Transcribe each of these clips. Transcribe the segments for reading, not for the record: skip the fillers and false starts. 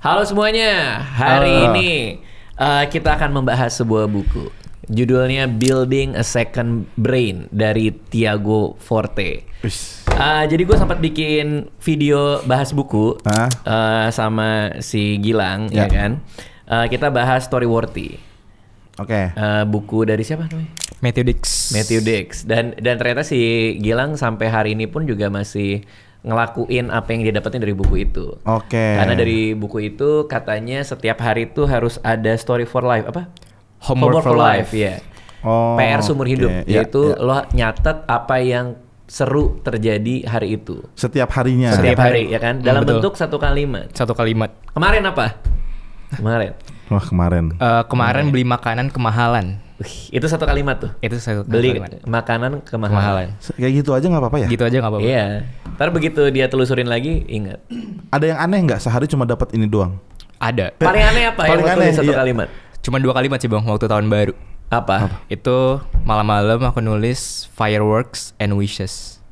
Halo semuanya, hari ini kita akan membahas sebuah buku. Judulnya Building a Second Brain dari Tiago Forte. Jadi gue sempat bikin video bahas buku sama si Gilang, ya kan? Kita bahas Storyworthy. Oke. Buku dari siapa namanya? Matthew Dix. Dan ternyata si Gilang sampai hari ini pun juga masih ngelakuin apa yang dia dapetin dari buku itu. Oke. Karena dari buku itu katanya setiap hari itu harus ada story for life, apa? Homework for life. Ya. Oh, PR seumur hidup, yaitu ya. lo nyatet apa yang seru terjadi hari itu. Setiap harinya. Setiap hari, ya kan? Dalam betul. bentuk satu kalimat. Satu kalimat. Kemarin apa? Wah, kemarin. Kemarin beli makanan kemahalan. Wih, itu satu kalimat tuh. Itu satu Beli kalimat. makanan kemahalan. Kayak gitu aja nggak apa-apa ya? Gitu aja nggak apa-apa. Iya. Ntar begitu dia telusurin lagi, ingat. Ada yang aneh nggak? Sehari cuma dapat ini doang. Ada. Paling aneh apa Paling yang lo tulis aneh, satu iya. kalimat? Cuma 2 kalimat sih bang waktu tahun baru. Apa? Itu malam-malam aku nulis fireworks and wishes.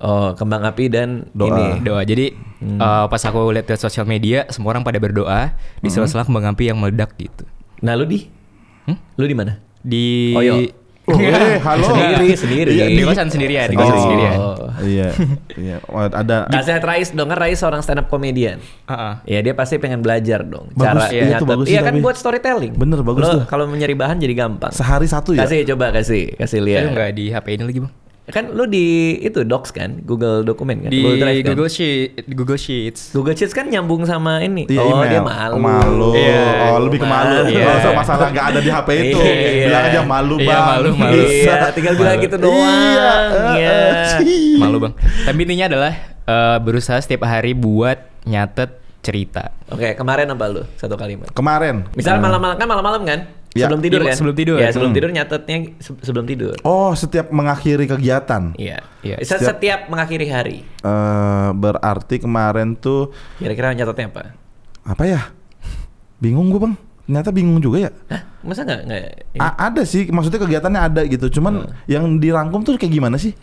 Oh, kembang api dan Doa. ini. Doa. Jadi pas aku lihat di sosial media semua orang pada berdoa di sela-sela kembang api yang meledak gitu. Nah, lu di? Lu di mana? Di Oh, yo. Halo. Sendiri. Iya, di kosan sendirian, di kosan sendirian. Iya. Iya. Wah, ada. Nasihat Rais dong, kan Rais seorang stand up comedian. Heeh. Ya dia pasti pengen belajar dong. Bagus, cara iya, itu nyatet. bagus sih, Iya kan tapi. buat storytelling. Bener, bagus Lo tuh. kalau mencari bahan jadi gampang. Sehari satu ya? Kasih Itu lihat. nggak di HP ini lagi bang. Kan lu di itu Docs kan, Google Dokumen kan, Di Google Drive kan? Google Sheets. Google Sheets kan nyambung sama ini. Iya, Oh, email. dia malu. Malu. Iya. Oh, lebih ke malu. Iya. Nggak usah masalah nggak ada di HP itu. Iya. Bilang aja malu, Iya, Bang. malu. Iya, tinggal bilang gitu doang. Iya. Malu bang. Tapi intinya adalah berusaha setiap hari buat nyatet cerita. Oke, kemarin apa lu? Satu kalimat. Kemarin. Misal malam-malam kan? Ya. Sebelum tidur Iya, kan? sebelum tidur. Ya, sebelum tidur nyatetnya sebelum tidur. Oh, setiap mengakhiri kegiatan. Iya. Iya. Setiap mengakhiri hari. Berarti kemarin tuh Kira-kira nyatetnya apa? apa ya? Bingung gue, Bang. Ternyata bingung juga ya. Hah? Masa nggak? Ada sih, maksudnya kegiatannya ada gitu. Cuman yang dirangkum tuh kayak gimana sih?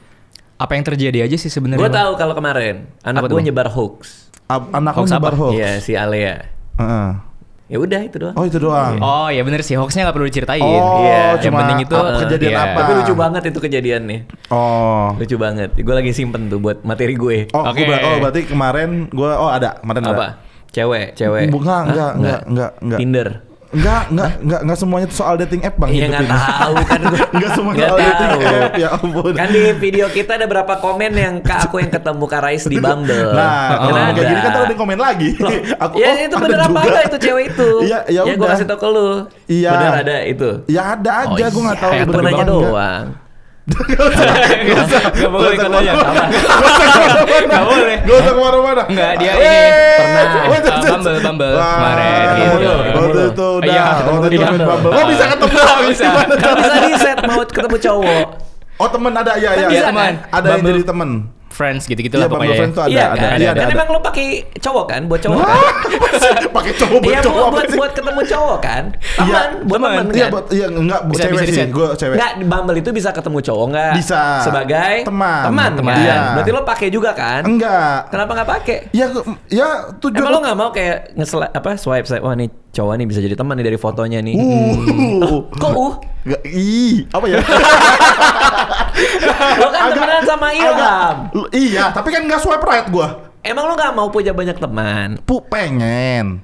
Apa yang terjadi aja sih sebenarnya? Gue Bang? tahu kalau kemarin anak Apa tuh, gue Bang? nyebar hoax. Anak lu Hoax nyebar apa? hoax. Iya, si Alea. Heeh. Ya udah itu doang. Oh, itu doang. Oh ya bener sih, hoaxnya nggak perlu diceritain. Oh, Iya, yang cuma penting itu kejadian iya. apa? Tapi lucu banget itu kejadiannya. Oh. Lucu banget. Gue lagi simpen tuh buat materi gue. Oh, Oke. berarti kemarin ada. Kemarin ada. Apa? Cewek. Enggak. Tinder. Enggak semuanya tuh soal dating app, Bang. Iya nggak tahu kan gue. Enggak semuanya Nggak soal dating tahu. app, ya ampun. Kan di video kita ada berapa komen yang aku yang ketemu Kak Rais di Bumble. Nah, kalau Kan kayak gini kan ada. tuh ada yang komen lagi. Aku Ya itu bener apa enggak itu cewek itu? Iya, ya gue udah. kasih tau ke lu. Iya. Bener ada itu. Ya ada aja, gue nggak tahu Gue bener nanya apa enggak. doang. Nggak boleh ikut aja. Nggak boleh. Gak usah kemana-mana. Enggak, dia ini pernah Bumble kemarin gitu. Waktu itu udah. Iya, Waktu itu iya. main Bumble. Oh, bisa ketemu. Bisa. Kan bisa di set mau ketemu cowok. Oh, temen ada. Iya. Iya, teman. Ada yang Bumble. jadi temen. Friends gitu-gitu Iya, lah Bumble pokoknya. Friends tuh ada. Iya kan? Iya, Kan ada. emang lo pakai cowok kan? Buat cowok kan? Pakai cowok buat Iya cowok apa buat sih? buat ketemu cowok kan? Iya, Buat teman. teman Iya, kan? enggak Bisa cewek sih. di-set. Gue cewek. Enggak, di Bumble itu bisa ketemu cowok enggak? Bisa. Sebagai Teman. Teman kan? Iya. Berarti lo pakai juga kan? Enggak. Kenapa nggak pakai? Ya tujuan. Emang lo nggak mau kayak swipe wah nih cowok nih bisa jadi teman nih dari fotonya nih. Kok Enggak, apa ya? Lo kan temenan sama Ilham. Iya, tapi kan enggak swipe right gua. Emang lo nggak mau punya banyak teman? Pengen.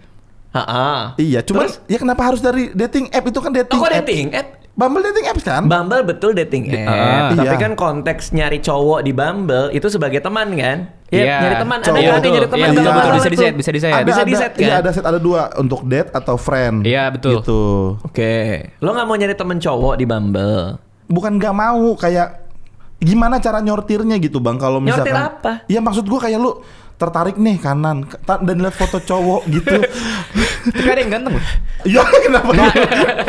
Ha-ha. Iya, cuma Terus? ya kenapa harus dari dating app? Itu kan dating Oh, kok app. dating app? Bumble dating apps kan? Bumble betul dating app, tapi iya. kan konteks nyari cowok di Bumble itu sebagai teman kan? Ya, Iya. nyari teman, ada Cowok. kan Iya, yang nyari betul. teman Iya, dalam betul, masalah bisa itu. di-set, bisa di-set. Bisa di-set kan? Iya, ada set, ada 2 untuk date atau friend. Iya, betul. Gitu. Oke, lo nggak mau nyari temen cowok di Bumble? Bukan nggak mau, kayak gimana cara nyortirnya gitu, Bang, kalau misalkan. Nyortir apa? Iya, maksud gua kayak lu tertarik nih kanan dan lihat foto cowok gitu. Tapi ada yang ganteng loh. Iya, kenapa?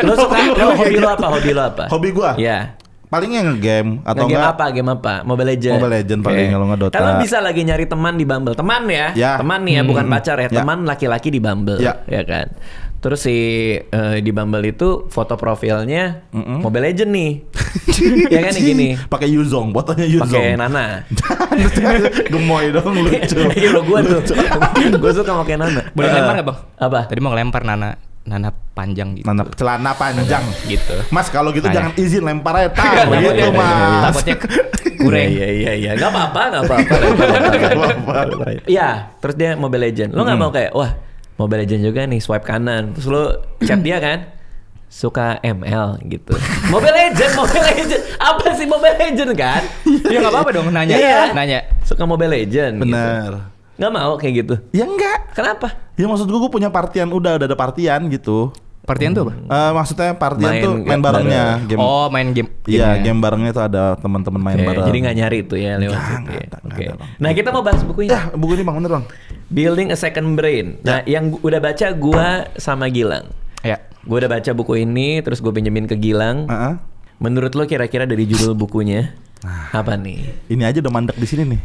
Lo suka, lo hobi lo apa? Hobi lo apa? Hobi gua? Iya. Paling yang ngegame atau Game enggak apa? Game apa? Mobile Legends. Mobile Legends paling, kalau nggak Dota. Kalau bisa lagi nyari teman di Bumble. Teman ya. Teman nih ya, bukan pacar ya. Teman laki-laki di Bumble. Ya kan. Terus di Bumble itu foto profilnya Mobile Legends nih. Ya kan gini. Pakai Yuzong, fotonya Yuzong. Pakai Nana. Gemoy dong, lucu. Iya lo gue tuh. Gue suka pakai Nana. Boleh lempar nggak bang? Apa? Tadi mau ngelempar Nana panjang gitu. Nana celana panjang Gitu. Mas kalau gitu Kayak. jangan izin lempar aja tak begitu Mas. Takutnya kurang. Iya. Gak apa-apa. Iya, terus dia Mobile Legends. Lo nggak mau kayak, wah Mobile Legends juga nih, swipe kanan. Terus lo chat dia kan, suka ML gitu. Mobile Legends. Apa sih Mobile Legends kan? Ya nggak apa-apa dong nanya. Iya. Nanya. Suka Mobile Legends. Bener. Gitu. Nggak mau kayak gitu. Ya enggak. Kenapa? Ya maksud gue punya partian udah ada partian gitu. Partian tuh apa? Maksudnya partian Main tuh main barengnya game. Oh main game. Iya, gamenya. game barengnya tuh ada teman-teman main Oke, bareng. jadi nggak nyari itu ya lewat Nggak, situ ya. nggak Oke. ada, Bang. Nah kita mau bahas buku ini. Ya, buku ini Bang, bener Bang. Building a Second Brain. Nah yang udah baca gua sama Gilang. Ya. Gue udah baca buku ini, terus gue pinjemin ke Gilang. Heeh. Menurut lo kira-kira dari judul bukunya apa nih? Ini aja udah mandek di sini nih.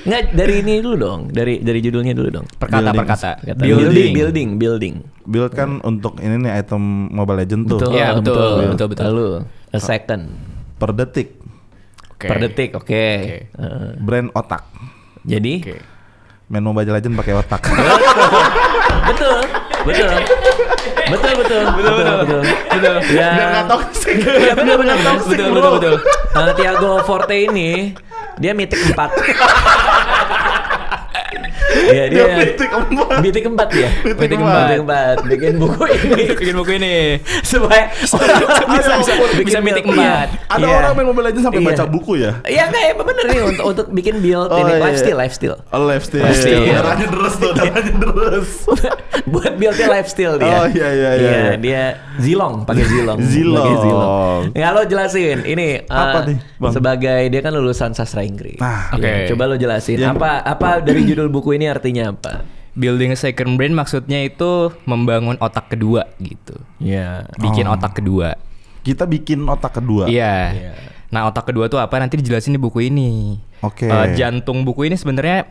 Nggak, dari ini dulu dong, dari judulnya dulu dong. Per Building. kata. Building. Build kan untuk ini nih item Mobile Legends tuh. Betul, Iya, betul. Lalu a second Per detik. Oke. per detik, oke. Brand otak. Jadi Oke. Main Mobile Legends pakai otak. betul. Ya. Biar nggak toxic. Ya benar toxic. Betul. Thiago Forte ini dia mitik 4. Iya dia mitik 4 dia. Mitik keempat. Bikin buku ini supaya Bisa mitik 4. Ada Iya. orang main Mobile Legends sampai Iya. baca buku ya? Iya enggak ya bener nih untuk bikin build Oh, ini iya. lifestyle. Oh, lifestyle. Lifestyle. Darahnya deres tuh, darahnya deres. Buat buildnya lifestyle dia. Oh, iya. Dia Zilong, pakai Zilong. Zilong. Pakai Zilong. Nggak, lo jelasin ini Apa nih, Bang? sebagai dia kan lulusan sastra Inggris. Nah, Oke. Ya, coba lo jelasin Yang- apa dari judul buku ini artinya apa? Building a second brain maksudnya itu membangun otak kedua gitu. Iya. Bikin otak kedua. kita bikin otak kedua. Iya. Nah, otak kedua tuh apa nanti dijelasin di buku ini. Oke. Jantung buku ini sebenarnya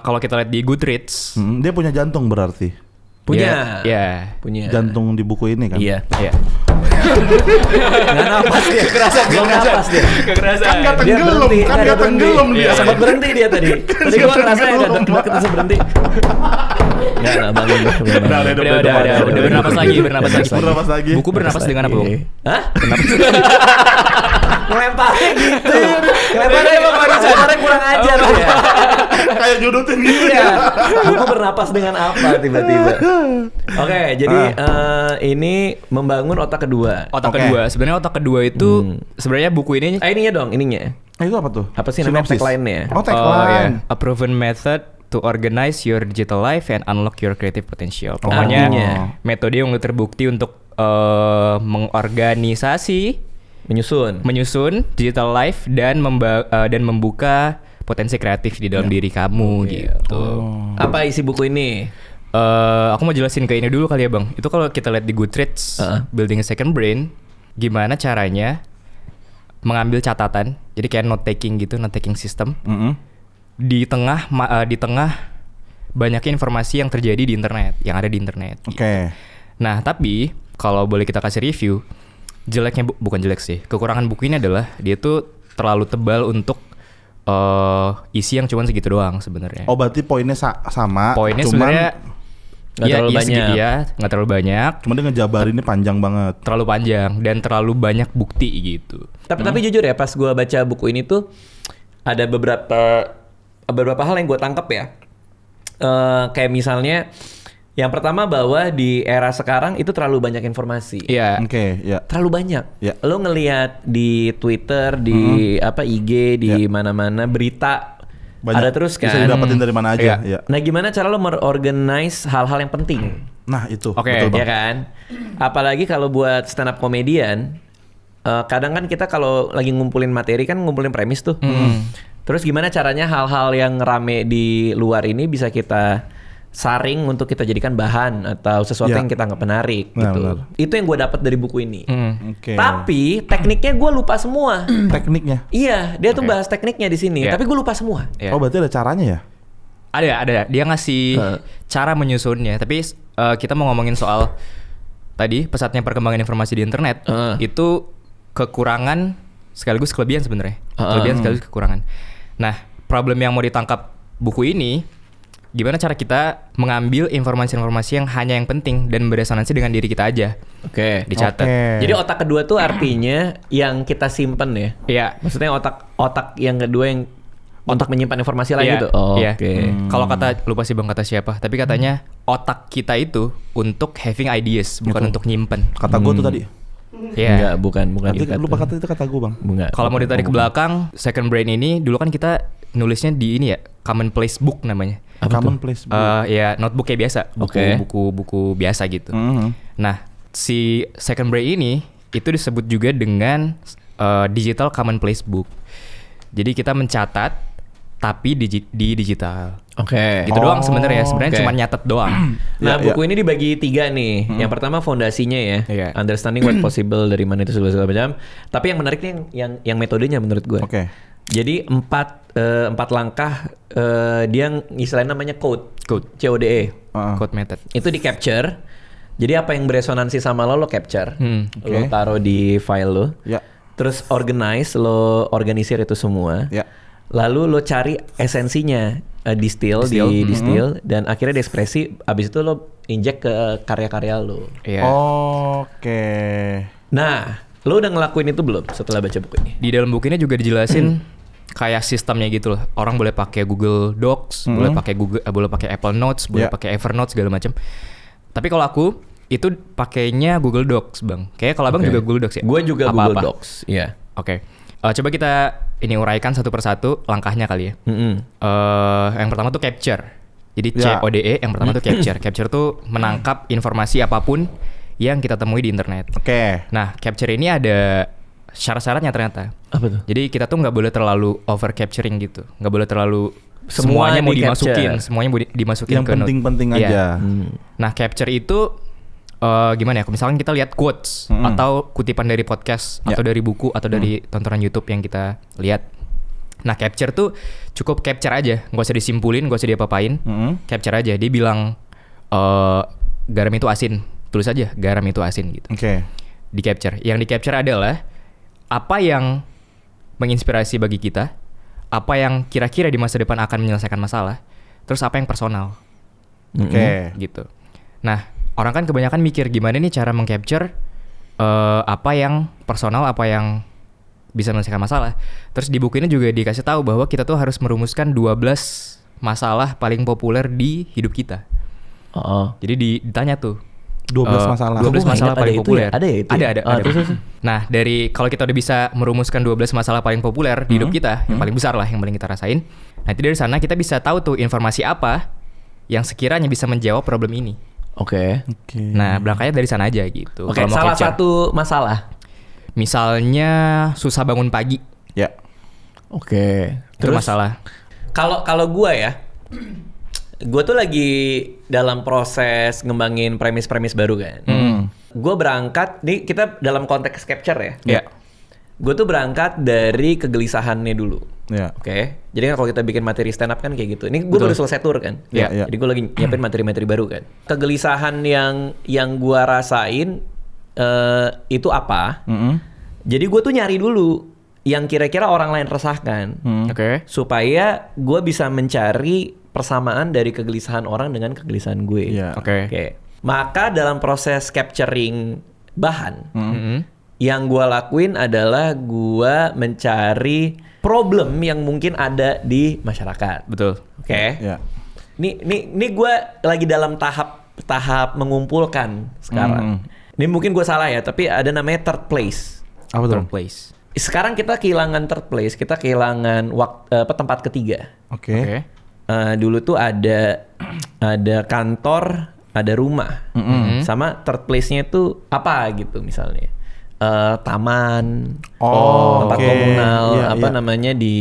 kalau kita lihat di Goodreads, Dia punya jantung berarti. Punya. Iya. Punya. Jantung di buku ini kan. Iya. Iya. Nggak napas dia. Belum napas dia. Kekerasan. Kan nggak Dia tenggelam, berhenti, kan dia nggak berhenti. tenggelam dia. Iya, sempat berhenti dia tadi. Tadi gua ngerasa ya udah ketemu berhenti. Nggak bangun. Udah bernapas lagi. Bernapas lagi. Buku bernapas dengan apa, Bung? Hah? Ngelemparnya gitu. Ngelemparnya emang ngelemparnya kurang ajar ya. Kayak nyudutin gitu Iya. ya. Buku bernapas dengan apa tiba-tiba? Oke, jadi ini membangun otak kedua. Otak Oke. kedua. Sebenarnya otak kedua itu sebenarnya buku ini Ininya dong, ininya. Itu apa tuh? Apa sih namanya Sinopsis. tagline-nya? Oh, tagline. A proven method to organize your digital life and unlock your creative potential. Oh. Pokoknya Artinya? metode yang terbukti untuk mengorganisasi, menyusun digital life dan membuka potensi kreatif di dalam diri kamu gitu. Apa isi buku ini? Aku mau jelasin ke ini dulu kali ya Bang. Itu kalau kita lihat di Goodreads, Building a Second Brain, gimana caranya mengambil catatan, jadi kayak note taking system. Di tengah banyaknya informasi yang terjadi di internet, yang ada di internet. Oke. Nah, tapi kalau boleh kita kasih review, bukan jelek sih. Kekurangan buku ini adalah dia tuh terlalu tebal untuk isi yang cuma segitu doang sebenarnya. Oh, berarti poinnya sama. Poinnya cuman sebenarnya Nggak terlalu banyak. Nggak terlalu banyak, Cuma dia ngejabarinnya panjang banget. terlalu panjang dan terlalu banyak bukti gitu. Tapi jujur ya, pas gue baca buku ini tuh ada beberapa hal yang gue tangkap ya. Kayak misalnya, yang pertama bahwa di era sekarang itu terlalu banyak informasi. Iya. Oke, ya. Terlalu banyak. Ya. Lo ngelihat di Twitter, di IG, di mana-mana berita Banyak. ada terus kan. Bisa didapetin dari mana aja. Iya. Ya. Nah, gimana cara lo merorganize hal-hal yang penting? Nah, itu. Oke. Betul, Bang. Ya kan? Apalagi kalau buat stand up comedian, kadang kan kita kalau lagi ngumpulin materi kan ngumpulin premis tuh. Terus gimana caranya hal-hal yang rame di luar ini bisa kita saring untuk kita jadikan bahan atau sesuatu yang kita anggap menarik gitu. Benar. Itu yang gue dapat dari buku ini. Oke. Tapi tekniknya gue lupa semua. Tekniknya. Iya, dia tuh bahas tekniknya di sini, tapi gue lupa semua. Iya. Oh berarti ada caranya ya? Ada. Dia ngasih cara menyusunnya. Tapi kita mau ngomongin soal tadi pesatnya perkembangan informasi di internet. Itu kekurangan sekaligus kelebihan sebenarnya. Kelebihan sekaligus kekurangan. Nah, problem yang mau ditangkap buku ini, gimana cara kita mengambil informasi-informasi yang hanya yang penting dan beresonansi dengan diri kita aja. Oke. Dicatat. Jadi otak kedua tuh artinya yang kita simpen ya. Iya. Maksudnya otak yang kedua yang otak menyimpan informasi lagi Iya, gitu. Oh, iya. oke. Kalau kata lupa sih Bang kata siapa, tapi katanya otak kita itu untuk having ideas, bukan untuk nyimpen. Kata gue tuh tadi. Iya. Enggak, bukan Nanti gitu. lupa kata itu kata gue bang. Enggak. Kalau mau ditarik ke belakang, second brain ini dulu kan kita nulisnya di ini ya, commonplace book namanya. Common place. Ya notebook kayak biasa, Oke. buku biasa gitu. Nah, si second brain ini itu disebut juga dengan digital commonplace book. Jadi kita mencatat tapi di digital. Oke. Gitu doang sebenarnya. Sebenarnya Oke. cuma nyatet doang. Nah, Ya, buku ini dibagi 3 nih. Yang pertama fondasinya ya, Iya. understanding what possible, dari mana itu segala macam. Tapi yang menarik nih yang metodenya menurut gue. Oke. Jadi 4 langkah dia istilahnya namanya code. CODE. Code method. Itu di capture. Jadi apa yang beresonansi sama lo capture. Lo Oke. taruh di file lo. Ya. Terus organize, lo organisir itu semua. Ya. Lalu lo cari esensinya, distill. Dan akhirnya diekspresi. Abis itu lo injek ke karya-karya lo. Iya. Oke. Nah, lo udah ngelakuin itu belum setelah baca buku ini? Di dalam buku ini juga dijelasin kayak sistemnya gitu loh. Orang boleh pakai Google Docs, boleh pakai Apple Notes, boleh pakai Evernote segala macam. Tapi kalau aku itu pakainya Google Docs, Bang. Kayak kalau Abang juga Google Docs ya? Gue juga Apa-apa? Google Docs, iya. Oke. Coba kita ini uraikan satu persatu langkahnya kali ya. Yang pertama tuh capture. Jadi Ya. CODE yang pertama tuh capture. Capture tuh menangkap informasi apapun yang kita temui di internet. Oke. Nah, capture ini ada syarat-syaratnya ternyata. Apa tuh? Jadi kita tuh nggak boleh terlalu over capturing gitu. Nggak boleh terlalu Semua semuanya mau di-capture. dimasukin, semuanya mau dimasukin Yang ke note. penting-penting Iya. aja. Nah, capture itu gimana ya? Misalkan kita lihat quotes atau kutipan dari podcast atau dari buku atau dari tontonan YouTube yang kita lihat. Nah, capture tuh cukup capture aja, nggak usah disimpulin, nggak usah diapa-apain. Capture aja. Dia bilang garam itu asin, tulis aja garam itu asin gitu. Oke. Di capture. Yang di capture adalah apa yang menginspirasi bagi kita, apa yang kira-kira di masa depan akan menyelesaikan masalah, terus apa yang personal. Oke. Gitu. Nah, orang kan kebanyakan mikir gimana nih cara mengcapture apa yang personal, apa yang bisa menyelesaikan masalah. Terus di buku ini juga dikasih tahu bahwa kita tuh harus merumuskan 12 masalah paling populer di hidup kita. Jadi ditanya tuh 12 masalah. 12 Aku nggak masalah ingat paling ada itu populer. ya? Ada ya itu ya? Ada. Terus. Nah, dari kalau kita udah bisa merumuskan 12 masalah paling populer di hidup kita, yang paling besar lah, yang paling kita rasain. Nanti dari sana kita bisa tahu tuh informasi apa yang sekiranya bisa menjawab problem ini. Oke. Nah, belakangnya dari sana aja gitu. Oke, Kalau mau salah capture. satu masalah. Misalnya susah bangun pagi. Ya. Oke. Itu masalah. Kalau gue ya, gue tuh lagi dalam proses ngembangin premis-premis baru kan. Gue berangkat, nih kita dalam konteks capture ya. Ya. Gue tuh berangkat dari kegelisahannya dulu. Ya. Oke. Jadi kan kalau kita bikin materi stand up kan kayak gitu. Ini gue baru selesai tour kan. Ya, ya. Jadi gue lagi nyiapin materi-materi baru kan. Kegelisahan yang gue rasain itu apa? Jadi gue tuh nyari dulu yang kira-kira orang lain resahkan. Oke. Supaya gue bisa mencari persamaan dari kegelisahan orang dengan kegelisahan gue. Iya. Oke. Maka dalam proses capturing bahan, yang gue lakuin adalah gue mencari problem yang mungkin ada di masyarakat. Betul. Oke. Ya. Ini gue lagi dalam tahap mengumpulkan sekarang. Ini mungkin gue salah ya, tapi ada namanya third place. Apa tuh? Third place. Sekarang kita kehilangan third place, kita kehilangan tempat ketiga. Oke. Dulu tuh ada kantor, ada rumah, sama third place-nya itu apa gitu misalnya. taman, tempat oke. komunal, Iya, iya. namanya di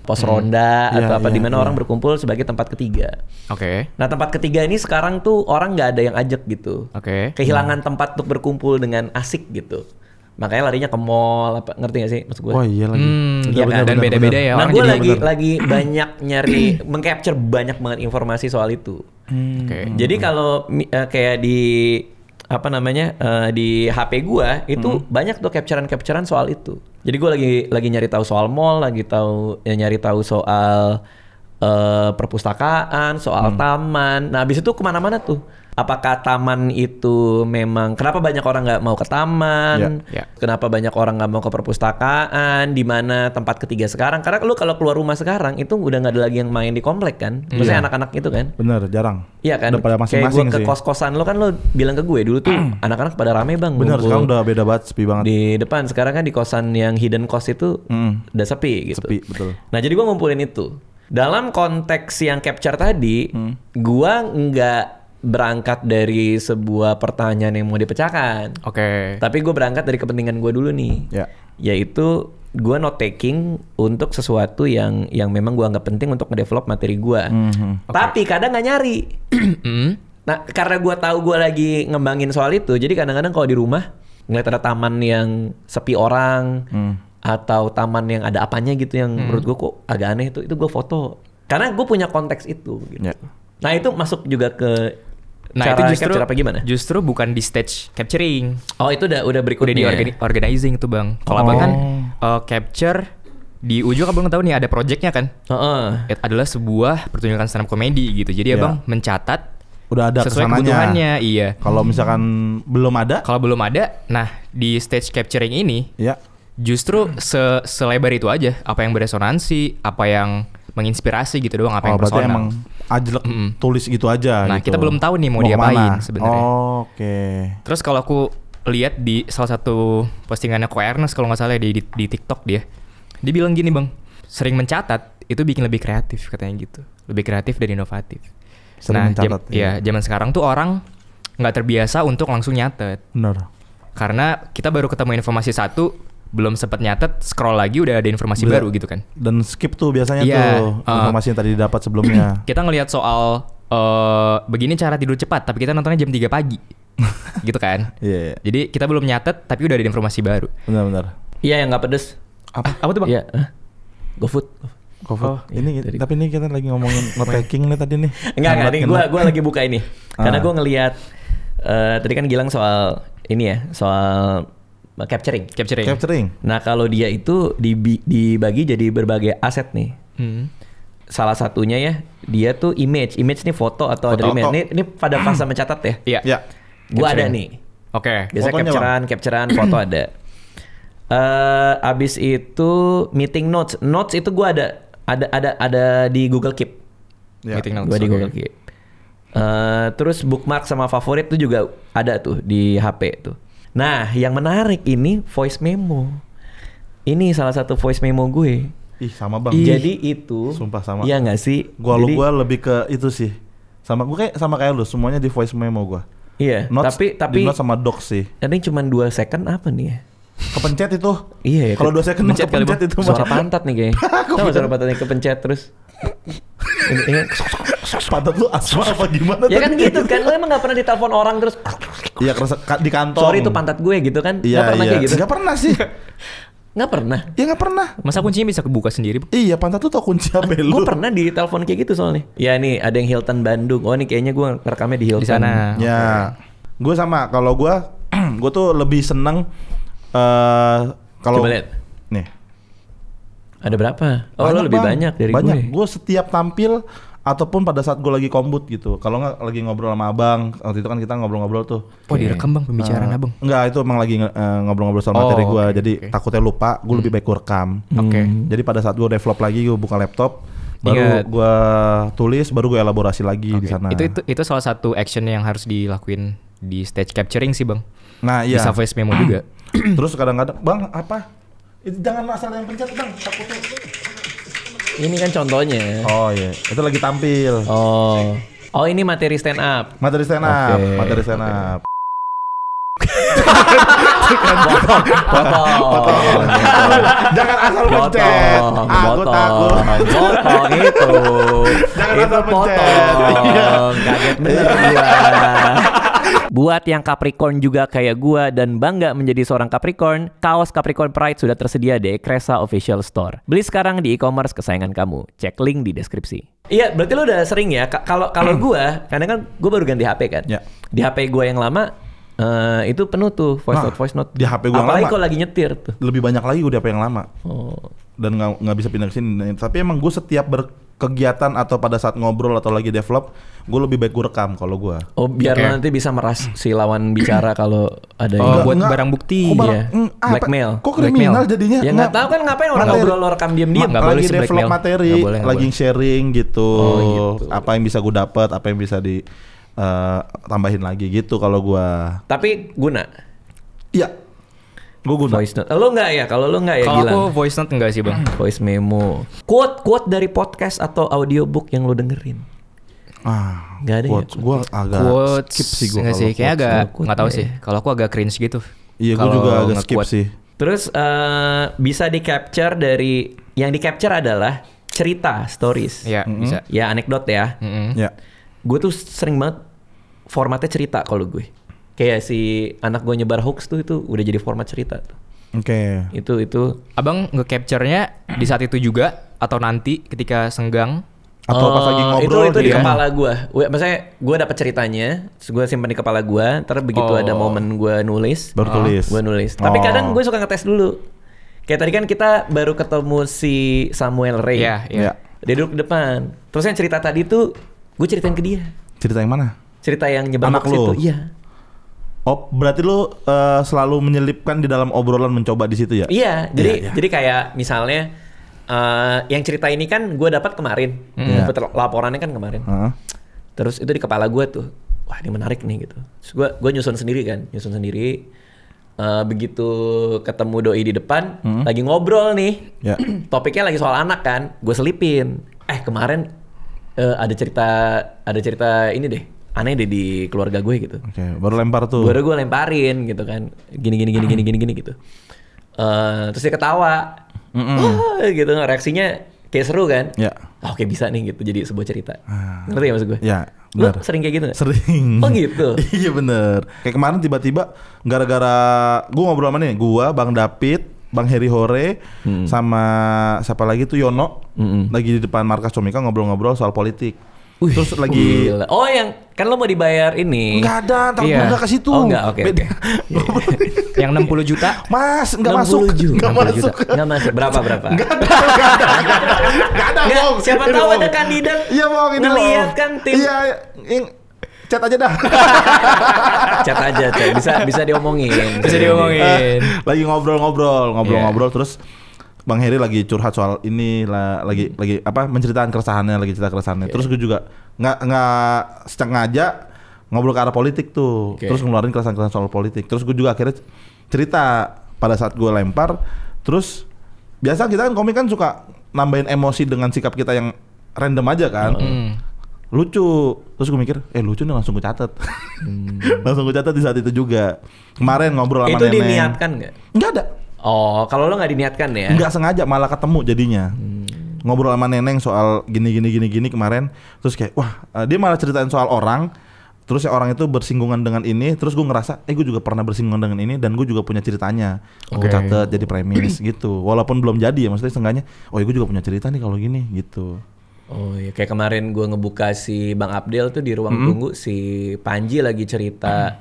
pos ronda Iya, atau apa iya, di mana iya. orang berkumpul sebagai tempat ketiga. Oke. Nah tempat ketiga ini sekarang tuh orang nggak ada yang ajak gitu. Oke. Kehilangan tempat untuk berkumpul dengan asik gitu. Makanya larinya ke mall, apa ngerti gak sih maksud gue? Wah iya lagi. Iya kan? Dan beda-beda ya. Nah Orang gue jadi lagi banyak nyari, mengcapture banyak banget informasi soal itu. Oke. Jadi kalau kayak di di HP gua itu banyak tuh capturean soal itu. Jadi gua lagi nyari tahu soal mall, nyari tahu soal perpustakaan, soal taman. Nah, habis itu kemana-mana tuh. Apakah taman itu memang kenapa banyak orang nggak mau ke taman? Ya. Kenapa banyak orang nggak mau ke perpustakaan? Di mana tempat ketiga sekarang? Karena lu kalau keluar rumah sekarang itu udah nggak ada lagi yang main di komplek kan? Maksudnya anak-anak itu kan? Bener, jarang. Iya kan? Udah pada Kayak masing-masing gue ke sih. kos-kosan lo kan lo bilang ke gue dulu tuh anak-anak pada rame bang. Bener, ngumpul sekarang udah beda banget, sepi banget. di depan. Sekarang kan di kosan yang hidden cost itu udah sepi gitu. Sepi, betul. Nah jadi gue ngumpulin itu. Dalam konteks yang capture tadi, gue nggak berangkat dari sebuah pertanyaan yang mau dipecahkan. Oke. Tapi gue berangkat dari kepentingan gue dulu nih. Ya. Yaitu gue note taking untuk sesuatu yang memang gue anggap penting untuk ngedevelop materi gue. Tapi kadang nggak nyari. Nah karena gue tahu gue lagi ngembangin soal itu, jadi kadang-kadang kalau di rumah ngeliat ada taman yang sepi orang atau taman yang ada apanya gitu yang menurut gue kok agak aneh itu gue foto. Karena gue punya konteks itu. Gitu. Ya. Nah itu masuk juga ke Nah cara itu capture apa gimana? Justru bukan di stage capturing. Oh itu udah Udah berikutnya. di organizing itu bang. Kalau abang kan capture di ujung abang tahu nih ada projectnya kan. Heeh. Itu adalah sebuah pertunjukan stand up comedy gitu. Jadi abang mencatat Udah ada sesuai kesananya. kebutuhannya. Iya. Kalau misalkan belum ada, Kalau belum ada, nah di stage capturing ini ya. justru selebar itu aja. Apa yang beresonansi, apa yang menginspirasi gitu doang, apa yang berarti personal. emang ajlek tulis gitu aja. Nah, gitu. kita belum tahu nih mau diapain kemana. sebenarnya. Oh, oke. Terus kalau aku lihat di salah satu postingannya Ko Ernest kalau nggak salah di TikTok dia bilang gini bang, sering mencatat itu bikin lebih kreatif katanya gitu, lebih kreatif dan inovatif. Sering mencatat, ya zaman sekarang tuh orang nggak terbiasa untuk langsung nyatet, Bener. karena kita baru ketemu informasi satu, belum sempat nyatet, scroll lagi udah ada informasi Bener. baru gitu kan. Dan skip tuh biasanya Iya, tuh informasi yang tadi didapat sebelumnya. Kita ngelihat soal begini cara tidur cepat, tapi kita nontonnya jam 3 pagi. Gitu kan. Iya, Jadi kita belum nyatet tapi udah ada informasi baru. benar-benar. Iya yang nggak pedes. Apa tuh bang? Iya. GoFood. Covid. Ini tapi ini kita lagi ngomongin note-taking nih tadi nih. Enggak nih Ngelat. gue lagi buka ini. Karena gue ngelihat tadi kan Gilang soal ini ya, soal capturing. Capturing. Nah kalau dia itu dibagi jadi berbagai aset nih. Salah satunya ya dia tuh image nih foto atau ada image. Ini pada fase mencatat ya. Iya. Ya. Gue ada Capturing. nih. Oke. Biasa Fotonya, capturean foto ada. Abis itu meeting notes. Notes itu gue ada di Google Keep. Ya. Meeting notes. Gue di oke. Google Keep. Terus bookmark sama favorit itu juga ada tuh di HP tuh. Nah, yang menarik ini voice memo. Ini salah satu voice memo gue. Ih, sama Bang. Jadi itu Sumpah sama. Iya nggak sih? Gua Jadi, lebih ke itu sih. Sama kayak lu, semuanya di voice memo gua. Iya, Notes, tapi di notes sama docs sih. ini cuma 2 second apa nih ya? Kepencet itu. Iya ya. Kalau 2 second kepencet kali, kepencet itu Suara mah. pantat nih kayaknya. Tahu nggak suara pantatnya kepencet terus? Ini Pantat lu asma apa gimana? ya kan tadi? gitu kan, lo emang gak pernah ditelepon orang terus Iya, kerasa di kantong. sorry itu pantat gue gitu kan? Iya, Gak pernah iya. kayak gitu? Gak pernah sih. Gak pernah. Ya gak pernah. Masa kuncinya bisa kebuka sendiri? Bang? Iya, pantat tuh tau kunci HP lu. Gue pernah di telepon kayak gitu soalnya. Ya nih ada yang Hilton Bandung. Oh nih kayaknya gue rekamnya di Hilton. Di sana. Ya. Gue sama. Kalau gue gue tuh lebih seneng kalau Coba lihat. nih. Ada berapa? Oh lo lebih Bang. banyak dari banyak. gue. Gue setiap tampil ataupun pada saat gue lagi kombut gitu. Kalau nggak lagi ngobrol sama abang, waktu itu kan kita ngobrol-ngobrol tuh. Oh direkam bang pembicaraan abang. Enggak, itu emang lagi ngobrol-ngobrol soal materi gue. oke, Jadi oke. takutnya lupa, gue lebih baik gue rekam. Oke. Jadi pada saat gue develop lagi, gue buka laptop, baru Ingat. gue tulis, baru gue elaborasi lagi di Oke. sana. Itu salah satu action yang harus dilakuin di stage capturing sih bang. Nah iya. Bisa voice memo juga. Terus kadang-kadang, bang apa? Itu jangan asal yang pencet bang, takutnya. Ini kan contohnya. Oh iya, itu lagi tampil. Oh ini materi stand up. Materi stand up, Oke. materi stand up. Potong. Jangan asal pencet. Aku takut. Potong itu. Jangan Itu asal pencet. potong. Kaget bener gua. Buat yang Capricorn juga kayak gua dan bangga menjadi seorang Capricorn, kaos Capricorn Pride sudah tersedia di Ekresa Official Store. Beli sekarang di e-commerce kesayangan kamu. Cek link di deskripsi. Iya, berarti lo udah sering ya. Kalau gua, karena kan gua baru ganti HP kan. Ya. Di HP gua yang lama itu penuh tuh voice note. Di HP gua yang apalagi lama. kalau lagi nyetir tuh. Lebih banyak lagi gue di HP yang lama. Oh. Dan nggak bisa pindah ke sini. Tapi emang gue setiap berkegiatan atau pada saat ngobrol atau lagi develop, gue lebih baik gue rekam kalau gue. Oh, biar Oke. lo nanti bisa meras si lawan bicara kalau ada Oh, yang buat barang bukti. Iya. Blackmail. Kok kriminal jadinya? Ya nggak tahu kan ngapain orang Materi. ngobrol lo rekam diam-diam. Nggak boleh Lagi sih develop blackmail. materi, Nggak boleh, nggak lagi boleh. sharing gitu. Oh, gitu. Apa yang bisa gue dapat, apa yang bisa di tambahin lagi gitu kalau gue. Tapi guna Iya. Gue guna. voice note. Lo nggak ya? Kalau lo nggak ya Kalau Gilang. aku voice note enggak sih bang. Voice memo. Quote dari podcast atau audiobook yang lo dengerin. Nggak ada ya? Quotes. Gue agak Quotes skip sih gue enggak kalau sih, kayak quotes. agak Quote nggak tahu ya. sih. Kalau aku agak cringe gitu. Iya, gue Kalau juga agak skip nge-quote. sih. Terus bisa di capture dari yang di capture adalah cerita stories. Iya, bisa. Ya anekdot ya. Mm-mm. Ya. Gue tuh sering banget formatnya cerita kalau gue. Kayak si anak gue nyebar hoax tuh itu udah jadi format cerita tuh. Oke. Itu Abang nge-capture-nya di saat itu juga atau nanti ketika senggang? Atau pas lagi ngobrol itu di gitu ya? kepala gue. Maksudnya gue dapet ceritanya, terus gue simpan di kepala gue. Ntar begitu Oh. ada momen gue nulis, Baru tulis. gue nulis. Tapi Oh. kadang gue suka ngetes dulu. Kayak tadi kan kita baru ketemu si Samuel Ray. Iya, iya. Ya. Dia duduk di depan. Terus yang cerita tadi tuh gue ceritain ke dia. Cerita yang mana? Cerita yang nyebar Anak hoax lo? itu. Iya. Oh, berarti lu selalu menyelipkan di dalam obrolan mencoba di situ ya? Iya, Iya. jadi kayak misalnya yang cerita ini kan gue dapat kemarin, dapat laporannya kan kemarin. Heeh. Terus itu di kepala gue tuh, wah ini menarik nih gitu. Terus gue nyusun sendiri kan, begitu ketemu doi di depan, lagi ngobrol nih, Ya. topiknya lagi soal anak kan, gue selipin. Kemarin ada cerita ini deh, aneh deh di keluarga gue gitu. Oke, baru lempar tuh. Baru gue lemparin gitu kan, gini gitu. Terus dia ketawa, wah gitu reaksinya kayak seru kan? Ya. Oh, oke bisa nih gitu jadi sebuah cerita. Ngerti ya maksud gue? Ya, Lu benar. sering kayak gitu gak? Sering. Oh gitu? Iya bener. Kayak kemarin tiba-tiba gara-gara gue ngobrol sama nih, gua, Bang David, Bang Heri Hore, sama siapa lagi tuh Yono, lagi di depan markas Comika ngobrol-ngobrol soal politik. Terus lagi Gila. Oh yang kan lo mau dibayar ini? nggak ada, ntar Iya. gue nggak ke situ. Oh enggak, oke. Beda. Yang 60 juta? Mas, nggak 60 masuk. juta. Nggak 60 masuk. juta. Nggak masuk. Berapa? Nggak ada, Nggak, Bong. siapa Ini, tahu Bong. ada kandidat Iya, Bong, ini, ngeliat Bong. kan tim. Iya, chat aja dah. Chat aja, chat. Bisa diomongin. Bisa diomongin. Lagi ngobrol terus Bang Heri lagi curhat soal ini lah, lagi apa menceritakan keresahannya, lagi cerita keresahannya. Terus gue juga nggak sengaja ngobrol ke arah politik tuh. Oke. Terus ngeluarin keresahan soal politik. Terus gue juga akhirnya cerita pada saat gue lempar. Terus biasa kita kan komik kan suka nambahin emosi dengan sikap kita yang random aja kan. Lucu. Terus gue mikir, lucu nih, langsung gue catat. Langsung gue catat di saat itu juga. Kemarin ngobrol sama Itu Neneng. diniatkan nggak? Nggak ada. Oh, kalau lo nggak diniatkan ya? Nggak sengaja, malah ketemu jadinya. Ngobrol sama Neneng soal gini kemarin. Terus kayak wah, dia malah ceritain soal orang. Terus ya orang itu bersinggungan dengan ini. Terus gue ngerasa gue juga pernah bersinggungan dengan ini. Dan gue juga punya ceritanya. Gue catet jadi premis gitu. Walaupun belum jadi ya, maksudnya seenggaknya gue juga punya cerita nih kalau gini gitu. Oh iya, kayak kemarin gue ngebuka si Bang Abdel tuh di ruang tunggu, si Panji lagi cerita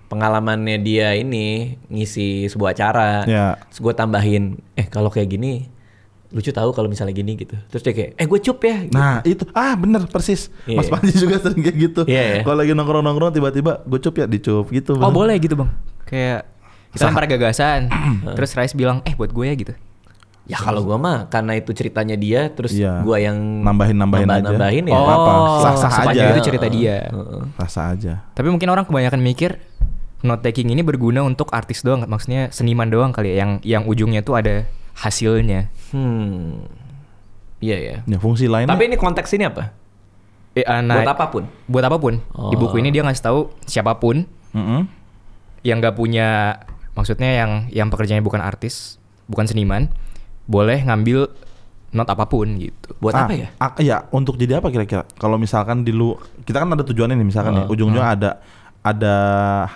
pengalamannya dia ini ngisi sebuah acara. Ya. Terus gue tambahin, kalau kayak gini lucu tahu kalau misalnya gini gitu. Terus dia kayak, gue cup ya. Gitu. Nah itu, bener persis. Iya. Mas Panji juga sering kayak gitu. Iya, iya. Kalau lagi nongkrong tiba-tiba gue cup ya, dicup gitu. Oh bener. boleh gitu bang. Kayak kita lempar gagasan. Terus Rais bilang, buat gue ya gitu. Ya kalau gue mah karena itu ceritanya dia, terus Iya. gue yang Nambahin aja. nambahin ya. Oh, apa-apa. Sah-sah sepanjang aja. itu cerita dia. Rasa aja. Tapi mungkin orang kebanyakan mikir note taking ini berguna untuk artis doang, maksudnya seniman doang kali ya, yang ujungnya tuh ada hasilnya. Iya ya. Ya fungsi lainnya. Tapi ini konteks ini apa? Nah, Buat apapun. Buat apapun. Di buku ini dia ngasih tahu siapapun Mm-mm. yang nggak punya, maksudnya yang pekerjaannya bukan artis, bukan seniman, boleh ngambil not apapun gitu. Buat apa ya? Iya, untuk jadi apa kira-kira? Kalau misalkan kita kan ada tujuannya nih, misalkan nih ujung-ujungnya ada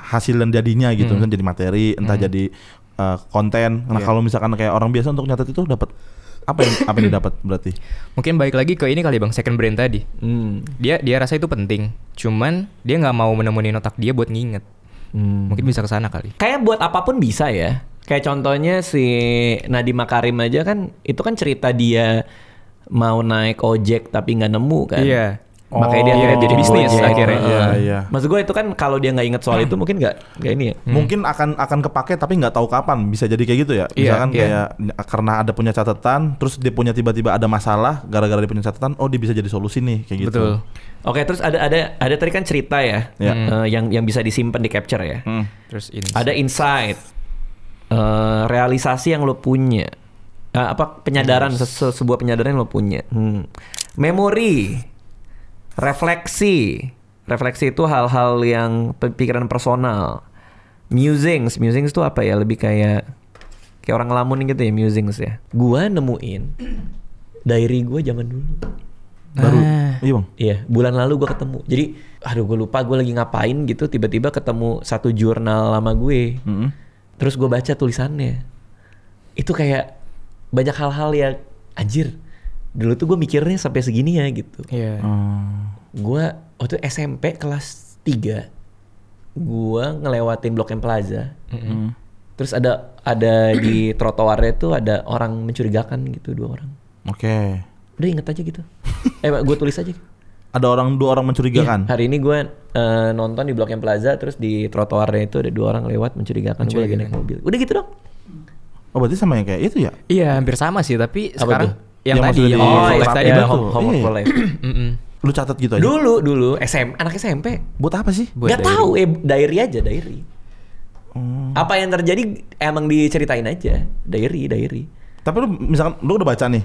hasil dan jadinya gitu, misalkan jadi materi, entah jadi konten. Nah, kalau misalkan kayak orang biasa untuk nyatet itu dapat apa yang didapat berarti? Mungkin balik lagi ke ini kali Bang, second brain tadi. Dia rasa itu penting, cuman dia nggak mau menemuin otak dia buat nginget. Mungkin bisa ke sana kali. Kayak buat apapun bisa ya. Kayak contohnya si Nadiem Makarim aja kan, itu kan cerita dia mau naik ojek tapi nggak nemu kan. Iya. Makanya dia akhirnya jadi bisnis akhirnya. Iya. Maksud gue itu kan kalau dia nggak inget soal itu mungkin nggak ini ya. Mungkin akan kepake tapi nggak tahu kapan, bisa jadi kayak gitu ya. Misalkan kayak karena ada punya catatan, terus dia punya tiba-tiba ada masalah gara-gara dia punya catatan, oh dia bisa jadi solusi nih kayak gitu. Betul. Oke, terus ada tadi kan cerita ya, yang bisa disimpan di capture ya. Terus ini. Ada insight, realisasi yang lo punya, penyadaran sebuah penyadaran yang lo punya. Memori, refleksi itu hal-hal yang pikiran personal. Musings itu apa ya? Lebih kayak orang ngelamun gitu ya, musings ya. Gua nemuin diary gue zaman dulu. Baru. Iya Bang. Iya, bulan lalu gue ketemu. Jadi, gue lupa gue lagi ngapain gitu. Tiba-tiba ketemu satu jurnal lama gue. Terus gue baca tulisannya. Itu kayak banyak hal-hal yang anjir. Dulu tuh gue mikirnya sampai segini ya gitu. Iya. Gue waktu SMP kelas 3, gue ngelewatin Blok M Plaza. Terus ada di trotoarnya tuh ada orang mencurigakan gitu, 2 orang. Oke. Udah inget aja gitu. Gue tulis aja. Ada 2 orang mencurigakan. Iya, hari ini gue nonton di Blok M Plaza, terus di trotoarnya itu ada 2 orang lewat mencurigakan. Gue lagi naik mobil. Udah gitu dong. Oh berarti sama yang kayak itu ya? Iya, hampir sama sih, tapi Apa sekarang tuh? yang tadi maksudnya yang di- Homework for Life tadi ya, betul. homework for life. Lu catat gitu aja? Dulu anak SMP. Buat apa sih? Buat Gak diary. tahu, diary aja, diary. Apa yang terjadi emang diceritain aja, diary. Tapi lu misalkan lu udah baca nih,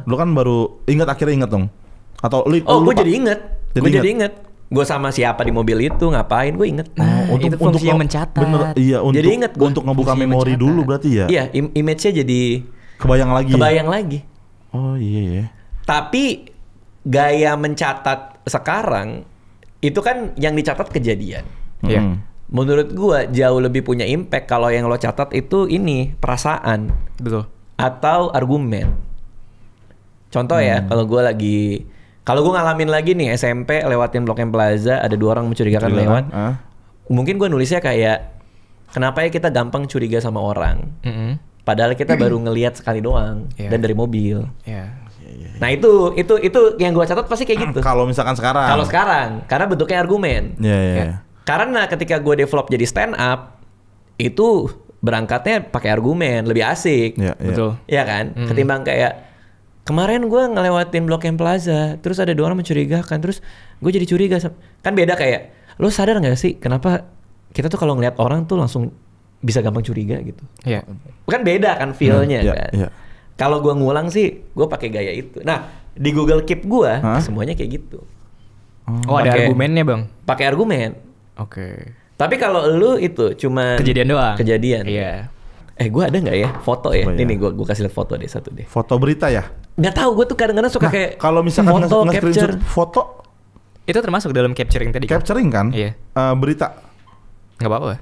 lu kan baru akhirnya inget dong? Atau lu Oh, gue lupa? jadi inget. Gue jadi inget. Gue sama siapa di mobil itu, ngapain, gue inget. Itu fungsinya mencatat. Bener, iya untuk Jadi inget gua. untuk ngebuka Fungsinya memori mencatat. dulu berarti ya. Iya, image-nya jadi Kebayang lagi. Oh iya ya. Tapi gaya mencatat sekarang itu kan yang dicatat kejadian. Iya. Menurut gua jauh lebih punya impact kalau yang lo catat itu ini perasaan Betul. atau argumen. Contoh ya, kalau gua ngalamin lagi nih SMP lewatin Blok M Plaza, ada 2 orang mencurigakan lewat. Mungkin gua nulisnya kayak kenapa ya kita gampang curiga sama orang. Padahal kita baru ngelihat sekali doang dan dari mobil. Iya. Nah itu yang gua catat pasti kayak gitu. Kalau misalkan sekarang. Kalau sekarang, karena bentuknya argumen. Iya. Karena ketika gue develop jadi stand up, itu berangkatnya pakai argumen, lebih asik. Iya. Betul. Iya kan? Ketimbang kayak kemarin gue ngelewatin Blok M Plaza, terus ada 2 orang mencurigakan, terus gue jadi curiga. Kan beda kayak, lo sadar nggak sih kenapa kita tuh kalau ngeliat orang tuh langsung bisa gampang curiga gitu? Iya. Kan beda kan feel-nya Iya, kan. iya. Kalau gue ngulang sih, gue pakai gaya itu. Nah di Google Keep gue semuanya kayak gitu. Oh, ada Pakai- argumennya, Bang. Pakai argumen. Oke. Tapi kalau lu itu cuma Kejadian doang. Kejadian. Iya. Gue ada nggak ya foto ya? Coba ya. Ini gue kasih lihat foto deh satu deh. Foto berita ya. Nggak tahu, gue tuh kadang-kadang suka kayak Kalau misalkan foto nge-screenshot capture. foto Itu termasuk dalam capturing tadi kan? capturing kan? Iya. Berita. Nggak apa-apa.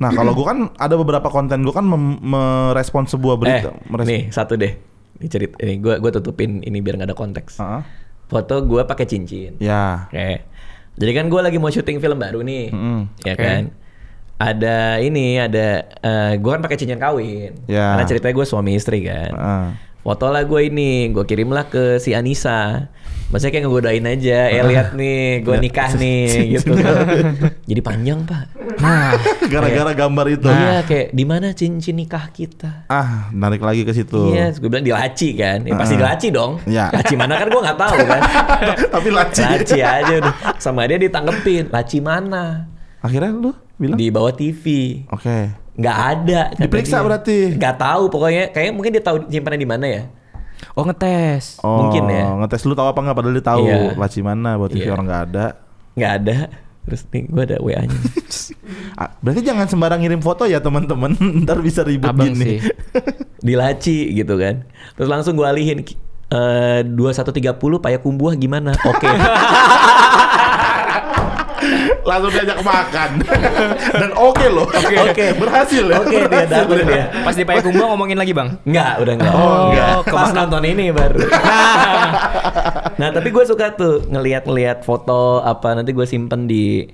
Nah kalau gue kan ada beberapa konten gue kan merespon sebuah berita. Nih satu deh. Ini cerita. Ini gue tutupin ini biar nggak ada konteks. Heeh. Foto gue pakai cincin. Ya. Oke. Jadi kan gue lagi mau syuting film baru nih, ya Oke. kan? Ada gue kan pakai cincin kawin. Ya. Karena ceritanya gue suami istri kan. Foto lah gue ini, gue kirim lah ke si Anissa. Maksudnya kayak ngegodain aja, lihat nih, gue nikah nih, gitu. Jadi panjang pak. Nah, Gara-gara gambar itu. Iya kayak di mana cincin nikah kita? Narik lagi ke situ. Iya, gue bilang di laci kan. Ya pasti di laci dong. Iya. Laci mana kan gue nggak tahu kan. Tapi laci. Laci aja udah. Sama dia ditanggepin. Laci mana? Akhirnya lu bilang? Di bawah TV. Oke. Nggak ada. kata Diperiksa dia. berarti? Nggak tahu pokoknya. Kayaknya mungkin dia tahu simpannya di mana ya. oh ngetes. Oh, Mungkin ya. Ngetes lu tahu apa nggak? Padahal dia tahu Iya. laci mana buat TV Iya. orang nggak ada. Nggak ada. Terus nih gue ada WA-nya. Berarti jangan sembarang ngirim foto ya teman-teman. Ntar bisa ribut Abang gini. sih. Di laci gitu kan. Terus langsung gue alihin 21.30 Payakumbuh gimana? Oke. Langsung diajak makan. Dan oke loh. Oke. Berhasil ya. Oke, dia datang dia. Pas di Payakumbuh ngomongin lagi bang. Enggak, udah enggak. Oh, enggak. Pas kemakan. nonton ini baru. Nah, tapi gue suka tuh ngeliat foto apa nanti gue simpen di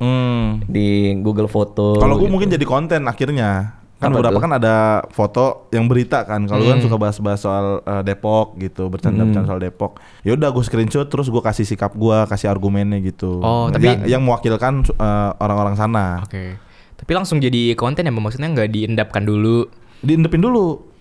Google Foto. Kalau gue gitu. mungkin jadi konten akhirnya. Kan Apa beberapa tuh? kan ada foto yang berita kan. Kalau kan suka bahas-bahas soal Depok gitu, bercanda-bercanda soal Depok. Ya udah gue screenshot terus gue kasih sikap gue, kasih argumennya gitu. Oh, tapi- yang mewakilkan orang-orang sana. Oke. Tapi langsung jadi konten ya, maksudnya nggak diendapkan dulu. Diindepin dulu.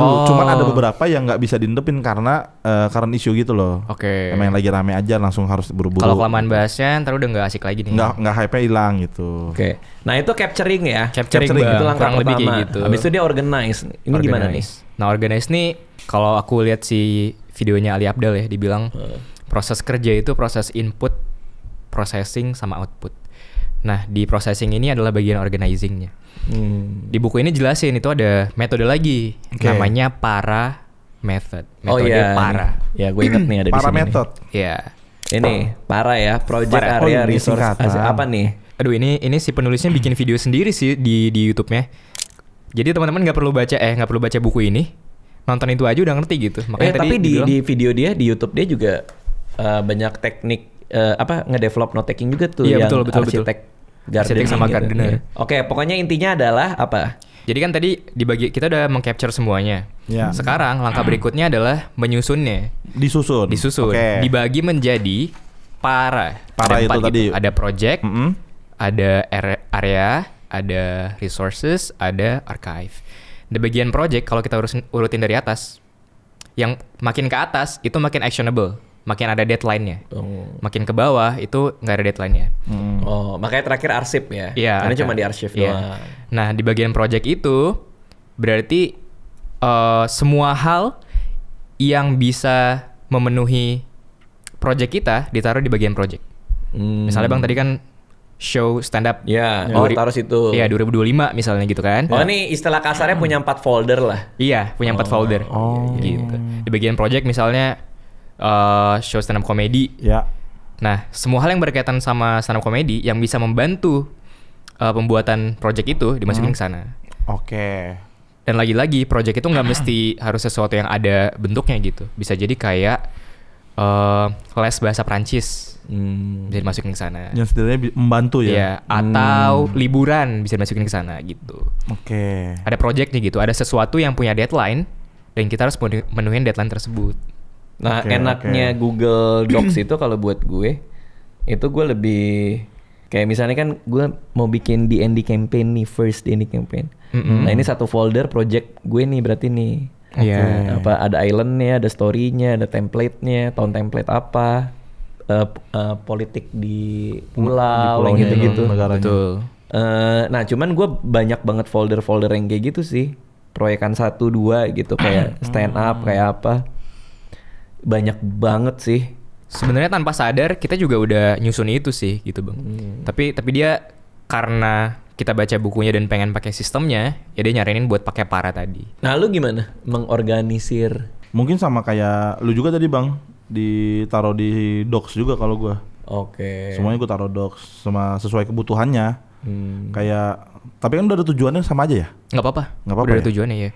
Oh. Cuman ada beberapa yang nggak bisa diindepin karena current issue gitu loh. Oke. Emang yang lagi rame aja langsung harus buru-buru. Kalau kelamaan bahasnya, ntar udah nggak asik lagi nih. nggak hype-nya hilang gitu. Oke. Nah, itu capturing ya. Capturing, itu Bang. langkah Kurang lebih pertama. kayak gitu. Habis itu dia organize. Ini gimana nih? Nah, organize nih kalau aku lihat si videonya Ali Abdal ya, dibilang proses kerja itu proses input, processing sama output. Nah, di processing ini adalah bagian organizingnya. Di buku ini jelasin itu ada metode lagi, Oke. namanya para method. Oh Metode iya. para. Ya, gue inget nih ada di Para sini. nih. method. Ya. Ini para ya, project Para. Oh, area ini resource singkatan. apa nih? Aduh, ini si penulisnya bikin video sendiri sih di YouTube-nya. Jadi teman-teman nggak perlu baca buku ini, nonton itu aja udah ngerti gitu. Makanya tadi Tapi dibilang- di video dia di YouTube dia juga banyak teknik ngedevelop note taking juga tuh Iya, yang betul. arsitek gardening sama gitu. gardener. Iya. Oke, pokoknya intinya adalah apa? Jadi kan tadi kita udah meng-capture semuanya. Ya. Sekarang langkah berikutnya adalah menyusunnya. Disusun. Oke. Dibagi menjadi para. Para Ada itu 4 tadi. gitu. Ada project, Mm-mm. ada area, ada resources, ada archive. Di bagian project kalau kita urutin dari atas, yang makin ke atas itu makin actionable, makin ada deadline-nya. Makin ke bawah itu nggak ada deadline-nya. Oh, makanya terakhir arsip ya. Iya. Karena ada. cuma di arsip Iya. doang. Nah, di bagian project itu berarti semua hal yang bisa memenuhi project kita ditaruh di bagian project. Misalnya Bang tadi kan show stand up. Ya, oh taruh situ. Iya, 2025 misalnya gitu kan. Oh, ini istilah kasarnya punya 4 folder lah. Iya, punya 4 folder. Gitu. Di bagian project misalnya show stand up comedy. Ya. Nah, semua hal yang berkaitan sama stand up comedy yang bisa membantu pembuatan project itu dimasukin ke sana. Oke. Dan lagi-lagi project itu nggak mesti harus sesuatu yang ada bentuknya gitu. Bisa jadi kayak les bahasa Prancis bisa dimasukin ke sana. Yang setidaknya membantu ya. Iya, atau liburan bisa dimasukin ke sana gitu. Oke. Ada projectnya gitu, ada sesuatu yang punya deadline dan kita harus menuhin deadline tersebut. Nah, Oke, enaknya Google Docs itu kalau buat gue itu gue lebih kayak misalnya kan gue mau bikin D&D campaign nih, first D&D campaign. Nah, ini satu folder project gue nih berarti nih. Iya. Apa ada islandnya, ada story-nya, ada template-nya, tahun template apa, politik di pulau, pulaunya gitu-gitu. negaranya. Betul. Nah, cuman gue banyak banget folder-folder yang kayak gitu sih. Proyekan 1-2 gitu kayak stand up kayak apa. Banyak banget sih. Sebenarnya tanpa sadar kita juga udah nyusun itu sih gitu Bang. Tapi dia karena kita baca bukunya dan pengen pakai sistemnya, ya dia nyaranin buat pakai para tadi. Nah, lu gimana mengorganisir? Mungkin sama kayak lu juga tadi Bang, ditaruh di docs juga kalau gua. Oke. Semuanya gua taruh docs sama sesuai kebutuhannya. Kayak tapi kan udah ada tujuannya sama aja ya? Nggak apa-apa. Nggak apa-apa Udah ada ya? tujuannya ya.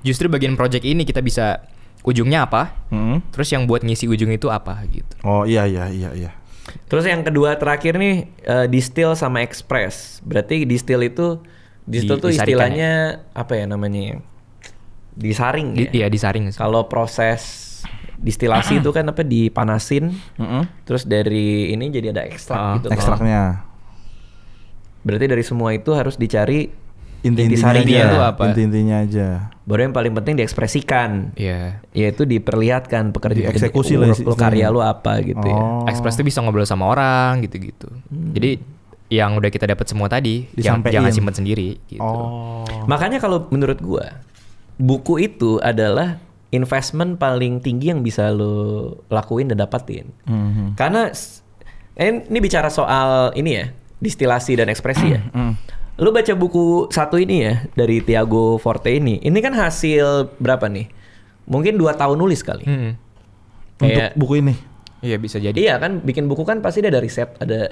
Justru bagian project ini kita bisa ujungnya apa, terus yang buat ngisi ujung itu apa gitu. Oh iya. Terus yang kedua terakhir nih distill sama express. Berarti distill tuh Disaringkan istilahnya apa ya namanya? Disaring ya. Iya, disaring. Kalau proses distilasi itu kan apa dipanasin, terus dari ini jadi ada ekstrak gitu. Ekstraknya. Berarti dari semua itu harus dicari Inti-intinya intisarinya aja. tuh apa? Inti-intinya aja. Baru yang paling penting diekspresikan. Iya. Yaitu diperlihatkan pekerjaan Dieksekusi lah karya lu apa gitu ya. Oh. Express tuh bisa ngobrol sama orang gitu-gitu. Jadi yang udah kita dapat semua tadi, Disampein. jangan simpen sendiri gitu. Oh. Makanya kalau menurut gua buku itu adalah investment paling tinggi yang bisa lo lakuin dan dapatin. Karena ini bicara soal ini ya, distilasi dan ekspresi ya. Lu baca buku satu ini ya dari Tiago Forte ini kan hasil berapa nih? Mungkin 2 tahun nulis kali. Untuk buku ini. Iya bisa jadi. Iya kan bikin buku kan pasti ada riset, ada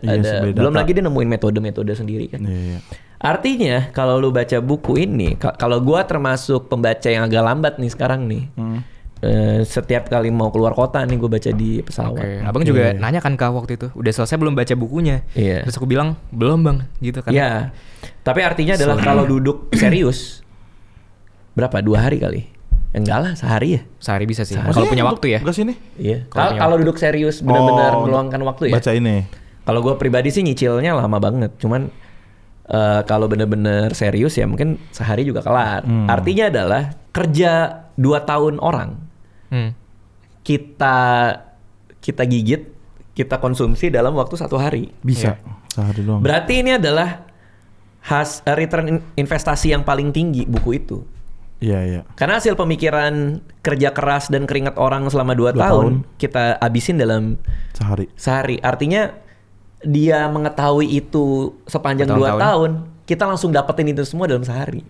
belum lagi dia nemuin metode-metode sendiri kan. Iya. Artinya kalau lu baca buku ini, kalau gua termasuk pembaca yang agak lambat nih sekarang nih. Setiap kali mau keluar kota nih gue baca di pesawat. Abang juga nanya kan Kak waktu itu, udah selesai belum baca bukunya? Iya. Terus aku bilang belum bang, gitu kan? Iya. Tapi artinya adalah kalau duduk serius berapa? 2 hari kali? Enggak lah, sehari ya. Sehari bisa sih. Kalau punya waktu ya. Enggak sini. Iya. Kalau duduk serius benar-benar meluangkan waktu ya. Baca ini. Kalau gue pribadi sih nyicilnya lama banget. Cuman kalau benar-benar serius ya mungkin sehari juga kelar. Artinya adalah kerja 2 tahun orang. Kita gigit, kita konsumsi dalam waktu 1 hari. Bisa. Sehari doang. Berarti ini adalah return investasi yang paling tinggi buku itu. Iya. Karena hasil pemikiran kerja keras dan keringat orang selama 2 tahun kita habisin dalam sehari. Artinya dia mengetahui itu sepanjang 2 tahun, kita langsung dapetin itu semua dalam sehari.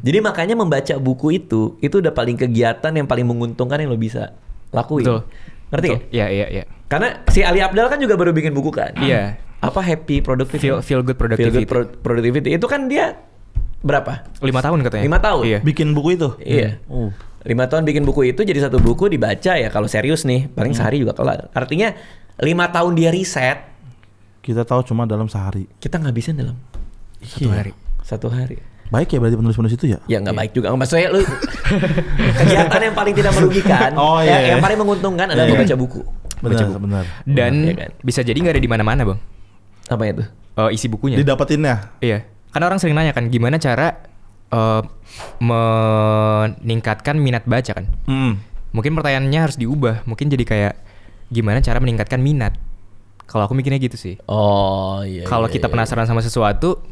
Jadi makanya membaca buku itu udah paling kegiatan yang paling menguntungkan yang lo bisa lakuin. Betul. Ngerti gak? Iya. Karena si Ali Abdal kan juga baru bikin buku kan? Iya. Apa Happy Productivity? Feel Good Productivity. Productivity. Itu kan dia berapa? 5 tahun katanya. 5 tahun? Iya. Bikin buku itu? Iya. 5 tahun bikin buku itu jadi 1 buku dibaca ya kalau serius nih. Paling sehari juga kelar. Artinya 5 tahun dia riset. Kita tahu cuma dalam sehari. Kita ngabisin dalam 1 hari. 1 hari. Baik ya berarti penulis-penulis itu ya? Ya nggak baik juga. Maksudnya lu kegiatan yang paling tidak merugikan, yang paling menguntungkan adalah membaca buku. Benar. Dan bisa jadi nggak ada di mana-mana bang. Apa itu? Isi bukunya. Didapetinnya? Iya. Karena orang sering nanya kan gimana cara meningkatkan minat baca kan. Mungkin pertanyaannya harus diubah. Mungkin jadi kayak gimana cara meningkatkan minat. Kalau aku mikirnya gitu sih. Oh iya. Kalau kita penasaran sama sesuatu,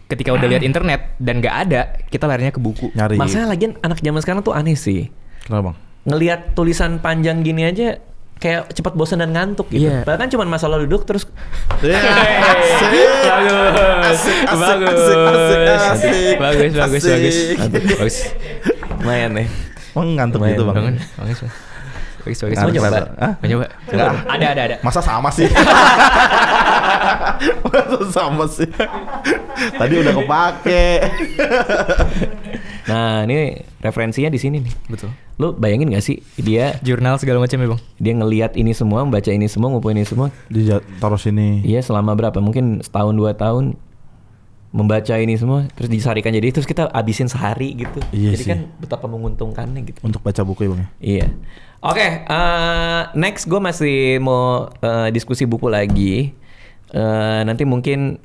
ketika udah lihat internet dan nggak ada, kita larinya ke buku. Nyari. Masalah lagian anak zaman sekarang tuh aneh sih. Kenapa bang? Ngelihat tulisan panjang gini aja kayak cepat bosan dan ngantuk gitu. Iya. Bahkan cuma masalah duduk terus. Bagus. Lumayan nih. Ngantuk gitu bang. Bagus. Mau coba? Mau coba? Ada. Masa sama sih? Tadi udah kepake. Nah ini referensinya di sini nih. Betul. Lu bayangin gak sih dia Jurnal segala macam ya bang? Dia ngelihat ini semua, membaca ini semua, ngumpulin ini semua. Taruh sini. Iya selama berapa? Mungkin setahun 2 tahun membaca ini semua, terus disarikan jadi terus kita habisin sehari gitu. Iya jadi sih. kan betapa menguntungkannya gitu. Untuk baca buku ya bang? Iya. Oke, next gue masih mau diskusi buku lagi. Nanti mungkin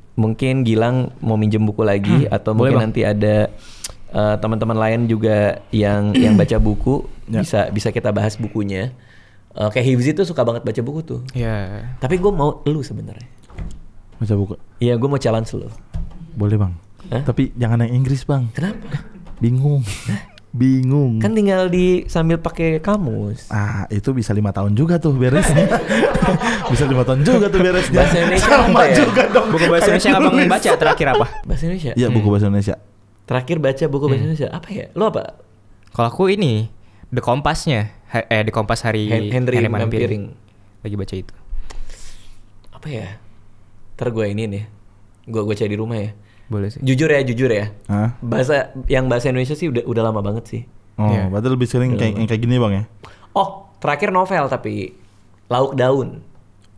Gilang mau minjem buku lagi atau mungkin bang. nanti ada teman-teman lain juga yang baca buku bisa kita bahas bukunya. Kayak Hifzi tuh suka banget baca buku tuh. Iya. Tapi gue mau lu sebenarnya. Baca buku? Iya, gue mau challenge lu. Boleh bang. Hah? Tapi jangan yang Inggris bang. Kenapa? Bingung. Kan tinggal sambil pakai kamus. Itu bisa 5 tahun juga tuh beresnya. Bisa 5 tahun juga tuh beresnya. Bahasa Indonesia sama apa ya? juga dong. Buku bahasa Indonesia yang abang baca terakhir apa? Bahasa Indonesia? Iya buku bahasa Indonesia. Terakhir baca buku bahasa Indonesia apa ya? Lu apa? Kalau aku ini The Compass-nya. The Compass hari Henry Mampiring. Lagi baca itu. Apa ya? Ntar gue ini nih. Gue cari di rumah ya. Boleh sih. Jujur ya. Hah? Bahasa Indonesia sih udah lama banget sih. Oh, berarti lebih sering kayak gini bang ya? Oh, terakhir novel tapi Lauk Daun.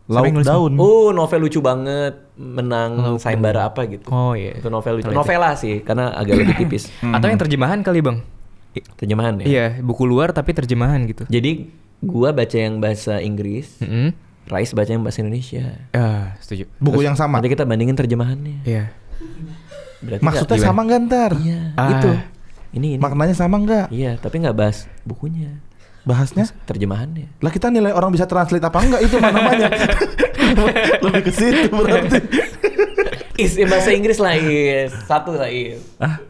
Lauk Daun. Oh, novel lucu banget, menang sayembara apa gitu. Oh iya. Itu novel lucu. Novela sih, karena agak lebih tipis. Atau yang terjemahan kali bang? Terjemahan ya. Iya, buku luar tapi terjemahan gitu. Jadi gua baca yang bahasa Inggris, Rais baca yang bahasa Indonesia. Setuju. Buku yang sama. Nanti kita bandingin terjemahannya. Iya. Berarti Maksudnya sama nggak ntar? Iya, gitu. Ini. Maknanya sama nggak? Iya, tapi nggak bahas bukunya. Bahasnya? Terjemahannya. Lah kita nilai orang bisa translate apa enggak itu namanya. Lebih ke situ berarti. Bahasa Inggris lah, satu lah.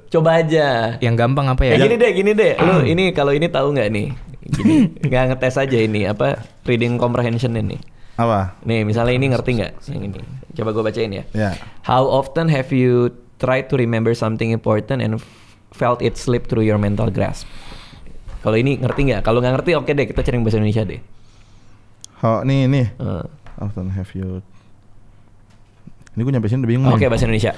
Coba aja. Yang gampang apa ya? Gini deh. Lu ini kalau ini tahu nggak nih? Gini, nggak ngetes aja ini apa reading comprehension ini. Apa? Nih, misalnya ini ngerti nggak? Yang ini. Coba gue bacain ya. Ya. How often have you tried to remember something important and felt it slip through your mental grasp? Kalau ini ngerti nggak? Kalau nggak ngerti, oke deh, kita cari bahasa Indonesia deh. Nih. Often have you... Ini gue nyampe sini udah bingung. Oke, bahasa Indonesia.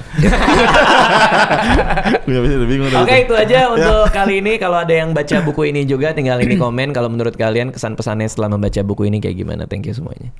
Gue nyampe sini udah bingung. Oke, itu aja untuk kali ini. Kalau ada yang baca buku ini juga, tinggal ini komen. Kalau menurut kalian kesan pesannya setelah membaca buku ini kayak gimana? Thank you semuanya.